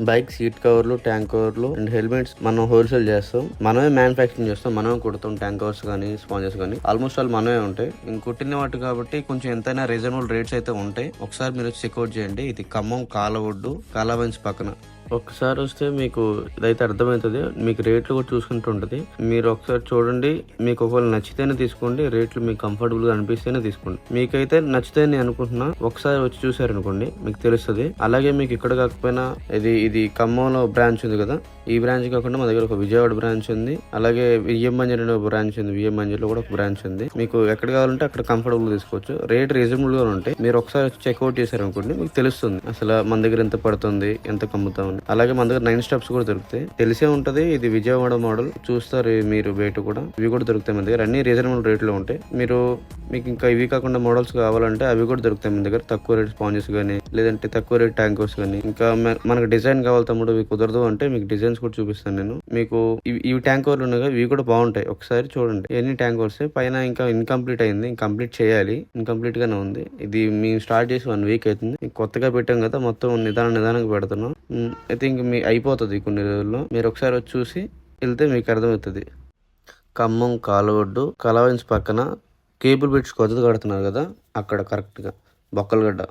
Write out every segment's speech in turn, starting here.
Bike seat కవర్లు, tank కవర్లు and helmets మనం హోల్సేల్ చేస్తాం. మనమే మ్యానుఫ్యాక్చరింగ్ చేస్తాం, మనమే కుడతాం. ట్యాంక్ కవర్స్ కానీ, స్పాంజెస్ కానీ ఆల్మోస్ట్ ఆల్ మనమే ఉంటాయి. ఇంక కుట్టిన వాటి కాబట్టి కొంచెం ఎంతైనా రీజనబుల్ రేట్స్ అయితే ఉంటాయి. ఒకసారి మీరు చెక్అవుట్ చేయండి. ఇది ఖమ్మం కాలవొడ్డు, కాలావంచి పక్కన. ఒక్కసారి వస్తే మీకు ఇదైతే అర్థమవుతుంది. మీకు రేట్లు కూడా చూసుకుంటూ ఉంటుంది. మీరు ఒకసారి చూడండి. మీకు ఒకవేళ నచ్చితేనే తీసుకోండి. రేట్లు మీకు కంఫర్టబుల్ గా అనిపిస్తేనే తీసుకోండి. మీకైతే నచ్చితే నేను అనుకుంటున్నా, ఒకసారి వచ్చి చూసారనుకోండి మీకు తెలుస్తుంది. అలాగే మీకు ఇక్కడ కాకపోయినా ఇది ఖమ్మంలో బ్రాంచ్ ఉంది కదా, ఈ బ్రాంచ్ కాకుండా మా దగ్గర ఒక విజయవాడ బ్రాంచ్ ఉంది. అలాగే విఎంఎంజల్ అనే ఒక బ్రాంచ్ ఉంది. విఎంఎంజల్ లో కూడా ఒక బ్రాంచ్ ఉంది. మీకు ఎక్కడ కావాలంటే అక్కడ కంఫర్టబుల్ తీసుకోవచ్చు. రేట్ రీజనబుల్ గా ఉంటాయి. మీరు ఒకసారి చెక్అవుట్ చేశారనుకోండి మీకు తెలుస్తుంది అసలు మన దగ్గర ఎంత పడుతుంది, ఎంత కమ్ముతాం. అలాగే మన దగ్గర 9 స్టెప్స్ కూడా దొరుకుతాయి. తెలిసే ఉంటది, ఇది విజయవాడ మోడల్. చూస్తారు మీరు బయట కూడా, ఇవి కూడా దొరుకుతాయి మన దగ్గర. అన్ని రీజనబుల్ రేట్లో ఉంటాయి. మీకు ఇంకా ఇవి కాకుండా మోడల్స్ కావాలంటే అవి కూడా దొరుకుతాయి మన దగ్గర. తక్కువ రేట్ స్పాంజెస్ కానీ, లేదంటే తక్కువ రేట్ ట్యాంకర్స్ కానీ. ఇంకా మనకు డిజైన్ కావాలి తమ్ముడు, ఇవి కుదరదు అంటే మీకు డిజైన్స్ కూడా చూపిస్తాను నేను. మీకు ఇవి ట్యాంకర్లు ఉన్నాయి, ఇవి కూడా బాగుంటాయి. ఒకసారి చూడండి. ఎన్ని ట్యాంకర్స్ పైన ఇంకా ఇన్కంప్లీట్ అయింది, కంప్లీట్ చేయాలి. ఇన్కంప్లీట్ గానే ఉంది. ఇది మేము స్టార్ట్ చేసి 1 వీక్ అవుతుంది. కొత్తగా పెట్టాం కదా, మొత్తం నిదానంగా పెడుతున్నాం. ఐ థింక్ మీ అయిపోతుంది కొన్ని రోజుల్లో. మీరు ఒకసారి వచ్చి చూసి వెళ్తే మీకు అర్థమవుతుంది. ఖమ్మం కాలవొడ్డు, కలవన్స్ పక్కన కేబుల్ బ్రిడ్జ్ కొత్తది కడుతున్నారు కదా, అక్కడ కరెక్ట్గా బొక్కలగడ్డ.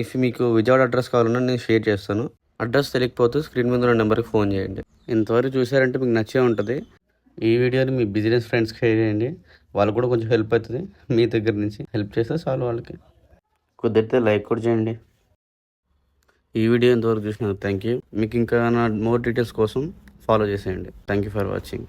ఇఫ్ మీకు విజయవాడ అడ్రస్ కావాలన్నా నేను షేర్ చేస్తాను. అడ్రస్ తెలియకపోతే స్క్రీన్ మీద ఉన్న నెంబర్కి ఫోన్ చేయండి. ఇంతవరకు చూసారంటే మీకు నచ్చే ఉంటుంది. ఈ వీడియోని మీ బిజినెస్ ఫ్రెండ్స్కి షేర్ చేయండి. వాళ్ళకు కూడా కొంచెం హెల్ప్ అవుతుంది. మీ దగ్గర నుంచి హెల్ప్ చేస్తే చాలు. వాళ్ళకి కుదిరితే లైక్ కూడా చేయండి. ఈ వీడియో ఇంతవరకు చూసినందుకు థ్యాంక్ యూ. మీకు ఇంకా నా మోర్ డీటెయిల్స్ కోసం ఫాలో చేసేయండి. Thank you for watching.